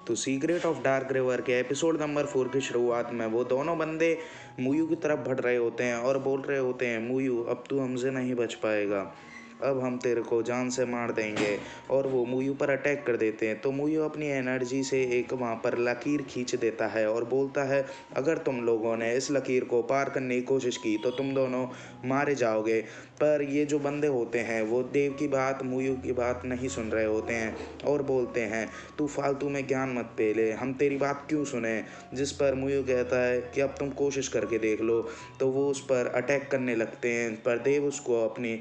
तो secret of dark river के episode number 4 की शुरुआत में वो दोनों बंदे मुयू की तरफ बढ़ रहे होते हैं और बोल रहे होते हैं, मुयू अब तू हमसे नहीं बच पाएगा, अब हम तेरे को जान से मार देंगे। और वो मुयू पर अटैक कर देते हैं। तो मुयू अपनी एनर्जी से एक वहाँ पर लकीर खींच देता है और बोलता है, अगर तुम लोगों ने इस लकीर को पार करने की कोशिश की तो तुम दोनों मारे जाओगे। पर ये जो बंदे होते हैं वो देव की बात, मुयू की बात नहीं सुन रहे होते हैं और बोलते हैं, तू फालतू में ज्ञान मत पेले, हम तेरी बात क्यों सुने। जिस पर मुयू कहता है कि अब तुम कोशिश करके देख लो। तो वो उस पर अटैक करने लगते हैं, पर देव उसको अपनी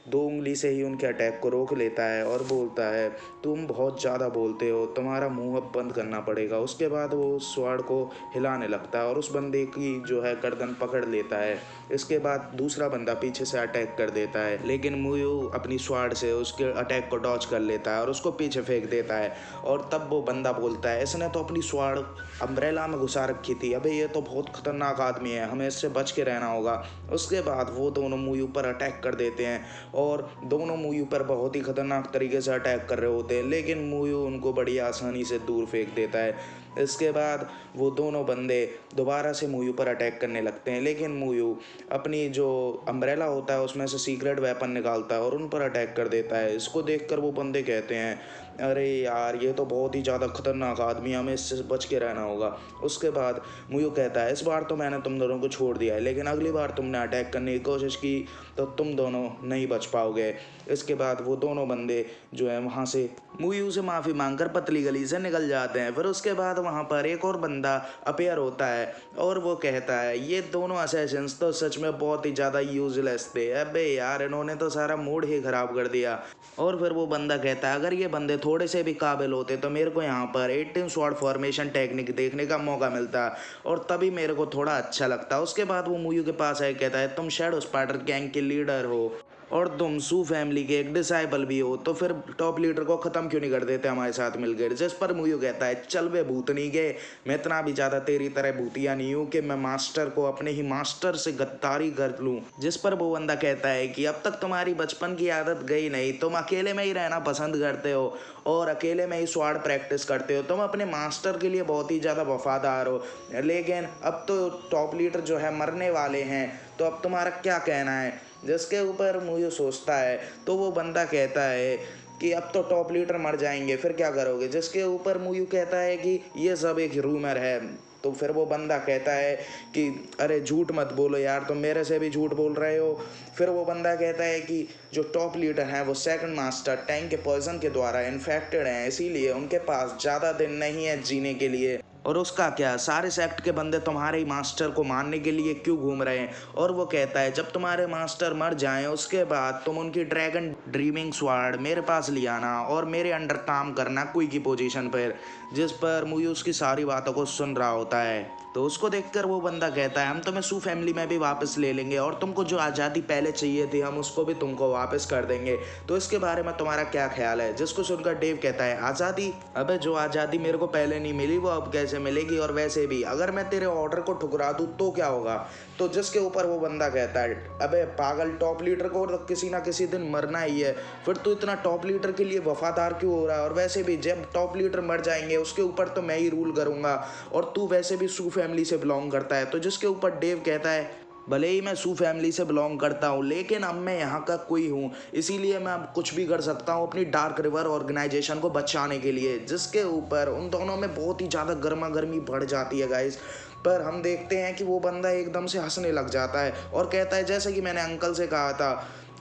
2 उंगली से ही उनके अटैक को रोक लेता है और बोलता है, तुम बहुत ज़्यादा बोलते हो, तुम्हारा मुंह अब बंद करना पड़ेगा। उसके बाद वो उस स्वॉर्ड को हिलाने लगता है और उस बंदे की जो है गर्दन पकड़ लेता है। इसके बाद दूसरा बंदा पीछे से अटैक कर देता है, लेकिन मुयू अपनी स्वॉर्ड से उसके अटैक को डॉज कर लेता है और उसको पीछे फेंक देता है। और तब वो बंदा बोलता है, इसने तो अपनी स्वॉर्ड अम्ब्रेला में घुसा रखी थी, अबे ये तो बहुत खतरनाक आदमी है, हमें इससे बच के रहना होगा। उसके बाद वो दोनों मुयू पर अटैक कर देते हैं और दोनों मुयू पर बहुत ही खतरनाक तरीके से अटैक कर रहे होते हैं, लेकिन मुयू उनको बड़ी आसानी से दूर फेंक देता है। इसके बाद वो दोनों बंदे दोबारा से मुयू पर अटैक करने लगते हैं, लेकिन मुयू अपनी जो अम्ब्रेला होता है उसमें से सीक्रेट वेपन निकालता है और उन पर अटैक कर देता है। इसको देखकर वो बंदे कहते हैं, अरे यार ये तो बहुत ही ज़्यादा खतरनाक आदमी है, हमें इससे बच के रहना होगा। उसके बाद मुयू कहता है, इस बार तो मैंने तुम दोनों को छोड़ दिया है, लेकिन अगली बार तुमने अटैक करने की कोशिश की तो तुम दोनों नहीं बच पाओगे। इसके बाद वो दोनों बंदे जो है वहाँ से मुयू से माफ़ी मांगकर पतली गली से निकल जाते हैं। फिर उसके बाद वहाँ पर एक और बंदा अपेयर होता है और वो कहता है, ये दोनों असैसिन्स तो सच में बहुत ही ज़्यादा यूजलेस थे, अबे यार इन्होंने तो सारा मूड ही ख़राब कर दिया। और फिर वो बंदा कहता है, अगर ये बंदे थोड़े से भी काबिल होते तो मेरे को यहाँ पर 18 स्वॉर्ड फॉर्मेशन टेक्निक देखने का मौका मिलता और तभी मेरे को थोड़ा अच्छा लगता। उसके बाद वो मुयू के पास आए, कहता है, तुम शैडो स्पाइडर गैंग के लीडर हो और तुम सू फैमिली के एक डिसाइबल भी हो, तो फिर टॉप लीडर को ख़त्म क्यों नहीं कर देते हमारे साथ मिलकर। जिस पर मुयू कहता है, चल वे भूतनी के, मैं इतना भी ज़्यादा तेरी तरह भूतिया नहीं हूँ कि मैं मास्टर को अपने ही मास्टर से गद्दारी कर लूँ। जिस पर वो बंदा कहता है कि अब तक तुम्हारी बचपन की आदत गई नहीं, तुम अकेले में ही रहना पसंद करते हो और अकेले में ही स्वॉर्ड प्रैक्टिस करते हो, तुम अपने मास्टर के लिए बहुत ही ज़्यादा वफादार हो, लेकिन अब तो टॉप लीडर जो है मरने वाले हैं, तो अब तुम्हारा क्या कहना है। जिसके ऊपर मुयू सोचता है तो वो बंदा कहता है कि अब तो टॉप लीडर मर जाएंगे, फिर क्या करोगे। जिसके ऊपर मुयू कहता है कि ये सब एक रूमर है। तो फिर वो बंदा कहता है कि अरे झूठ मत बोलो यार, तुम मेरे से भी झूठ बोल रहे हो। फिर वो बंदा कहता है कि जो टॉप लीडर हैं वो सेकंड मास्टर टैंक के पॉइजन के द्वारा इन्फेक्टेड हैं, इसीलिए उनके पास ज़्यादा दिन नहीं है जीने के लिए। और उसका क्या, सारे सेक्ट के बंदे तुम्हारे ही मास्टर को मारने के लिए क्यों घूम रहे हैं। और वो कहता है, जब तुम्हारे मास्टर मर जाएं उसके बाद तुम उनकी ड्रैगन ड्रीमिंग स्वॉर्ड मेरे पास ले आना और मेरे अंडर काम करना कोई की पोजीशन पर। जिस पर मुयू उसकी सारी बातों को सुन रहा होता है। तो उसको देखकर वो बंदा कहता है, हम तुम्हें सू फैमिली में भी वापस ले लेंगे और तुमको जो आज़ादी पहले चाहिए थी हम उसको भी तुमको वापस कर देंगे, तो इसके बारे में तुम्हारा क्या ख्याल है। जिसको सुनकर डेव कहता है, आज़ादी, अबे जो आज़ादी मेरे को पहले नहीं मिली वो अब कैसे मिलेगी, और वैसे भी अगर मैं तेरे ऑर्डर को ठुकरा दूँ तो क्या होगा। तो जिसके ऊपर वो बंदा कहता है, अबे पागल, टॉप लीडर को तो किसी ना किसी दिन मरना ही है, फिर तू इतना टॉप लीडर के लिए वफादार क्यों हो रहा है, और वैसे भी जब टॉप लीडर मर जाएंगे उसके ऊपर तो मैं ही रूल करूंगा, और तू वैसे भी सू फैमिली से बिलोंग करता है। तो जिसके ऊपर डेव कहता है, भले ही मैं सू फैमिली से बिलोंग करता हूँ लेकिन अब मैं यहाँ का कोई हूँ, इसीलिए मैं अब कुछ भी कर सकता हूँ अपनी डार्क रिवर ऑर्गेनाइजेशन को बचाने के लिए। जिसके ऊपर उन दोनों में बहुत ही ज़्यादा गर्मा गर्मी बढ़ जाती है गाइस। पर हम देखते हैं कि वो बंदा एकदम से हंसने लग जाता है और कहता है, जैसे कि मैंने अंकल से कहा था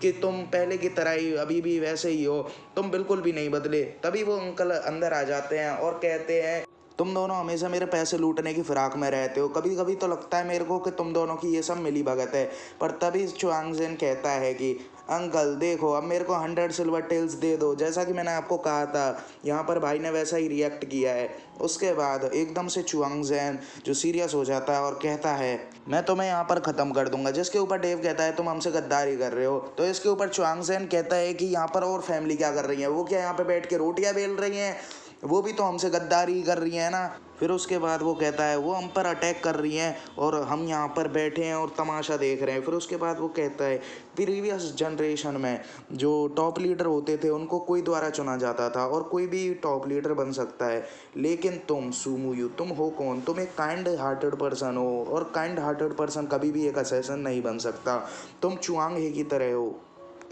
कि तुम पहले की तरह ही अभी भी वैसे ही हो, तुम बिल्कुल भी नहीं बदले। तभी वो अंकल अंदर आ जाते हैं और कहते हैं, तुम दोनों हमेशा मेरे पैसे लूटने की फिराक में रहते हो, कभी कभी तो लगता है मेरे को कि तुम दोनों की ये सब मिली भगत है। पर तभी चुआंगजेन कहता है कि अंकल देखो, अब मेरे को 100 सिल्वर टेल्स दे दो, जैसा कि मैंने आपको कहा था। यहाँ पर भाई ने वैसा ही रिएक्ट किया है। उसके बाद एकदम से चुआंगजेन जो सीरियस हो जाता है और कहता है, मैं तुम्हें यहाँ पर ख़त्म कर दूंगा। जिसके ऊपर डेव कहता है, तुम हमसे गद्दारी कर रहे हो। तो इसके ऊपर चुआंगजेन कहता है कि यहाँ पर और फैमिली क्या कर रही है, वो क्या यहाँ पे बैठ के रोटियाँ बेल रही हैं। वो भी तो हमसे गद्दारी कर रही है ना। फिर उसके बाद वो कहता है वो हम पर अटैक कर रही हैं और हम यहाँ पर बैठे हैं और तमाशा देख रहे हैं। फिर उसके बाद वो कहता है प्रीवियस जनरेशन में जो टॉप लीडर होते थे उनको कोई द्वारा चुना जाता था और कोई भी टॉप लीडर बन सकता है, लेकिन तुम सुमुयू तुम हो कौन? तुम एक काइंड हार्टेड पर्सन हो और काइंड हार्टेड पर्सन कभी भी एक असैसन नहीं बन सकता। तुम चुआंग हे की तरह हो।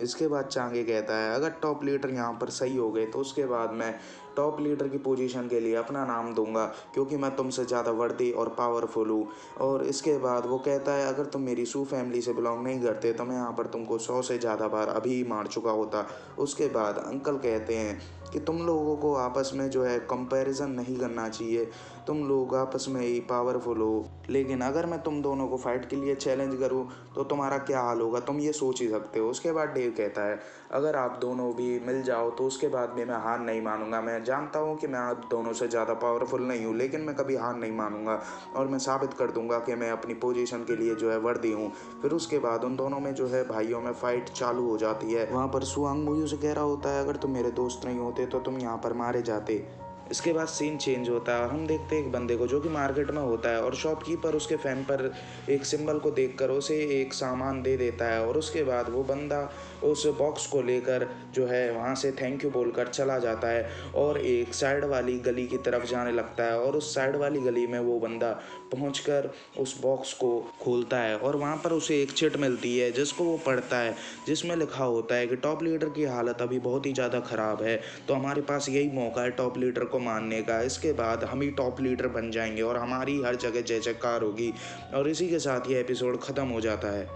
इसके बाद चांगे कहता है अगर टॉप लीडर यहाँ पर सही हो गए तो उसके बाद मैं टॉप लीडर की पोजीशन के लिए अपना नाम दूंगा, क्योंकि मैं तुमसे ज़्यादा वर्दी और पावरफुल हूँ। और इसके बाद वो कहता है अगर तुम मेरी सू फैमिली से बिलोंग नहीं करते तो मैं यहाँ पर तुमको 100 से ज़्यादा बार अभी ही मार चुका होता। उसके बाद अंकल कहते हैं कि तुम लोगों को आपस में जो है कंपैरिजन नहीं करना चाहिए, तुम लोग आपस में ही पावरफुल हो, लेकिन अगर मैं तुम दोनों को फाइट के लिए चैलेंज करूं तो तुम्हारा क्या हाल होगा तुम ये सोच ही सकते हो। उसके बाद डेव कहता है अगर आप दोनों भी मिल जाओ तो उसके बाद भी मैं हार नहीं मानूंगा। मैं जानता हूँ कि मैं आप दोनों से ज़्यादा पावरफुल नहीं हूँ, लेकिन मैं कभी हार नहीं मानूंगा और मैं साबित कर दूंगा कि मैं अपनी पोजीशन के लिए जो है वर्दी हूँ। फिर उसके बाद उन दोनों में जो है भाइयों में फाइट चालू हो जाती है। वहाँ पर सुआंग मुयू से कह रहा होता है अगर तुम मेरे दोस्त नहीं होते तो तुम यहाँ पर मारे जाते। इसके बाद सीन चेंज होता है और हम देखते हैं एक बंदे को जो कि मार्केट में होता है और शॉपकीपर उसके फैन पर एक सिंबल को देखकर उसे एक सामान दे देता है और उसके बाद वो बंदा उस बॉक्स को लेकर जो है वहाँ से थैंक यू बोलकर चला जाता है और एक साइड वाली गली की तरफ जाने लगता है और उस साइड वाली गली में वो बंदा पहुंचकर उस बॉक्स को खोलता है और वहाँ पर उसे एक चिट मिलती है जिसको वो पढ़ता है, जिसमें लिखा होता है कि टॉप लीडर की हालत अभी बहुत ही ज़्यादा ख़राब है, तो हमारे पास यही मौका है टॉप लीडर को मारने का। इसके बाद हम ही टॉप लीडर बन जाएंगे और हमारी हर जगह जय जयकार होगी। और इसी के साथ ये एपिसोड ख़त्म हो जाता है।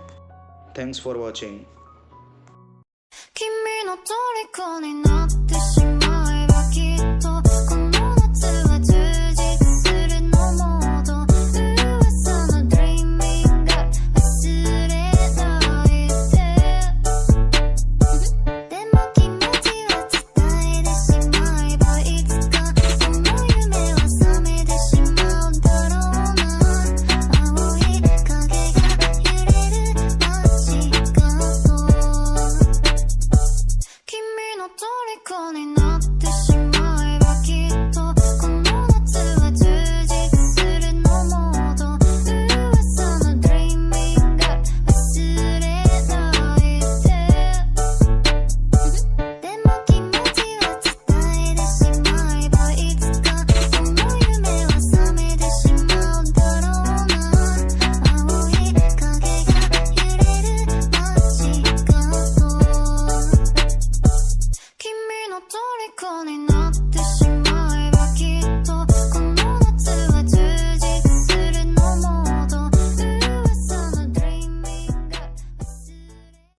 Thanks for watching. 君の虜になって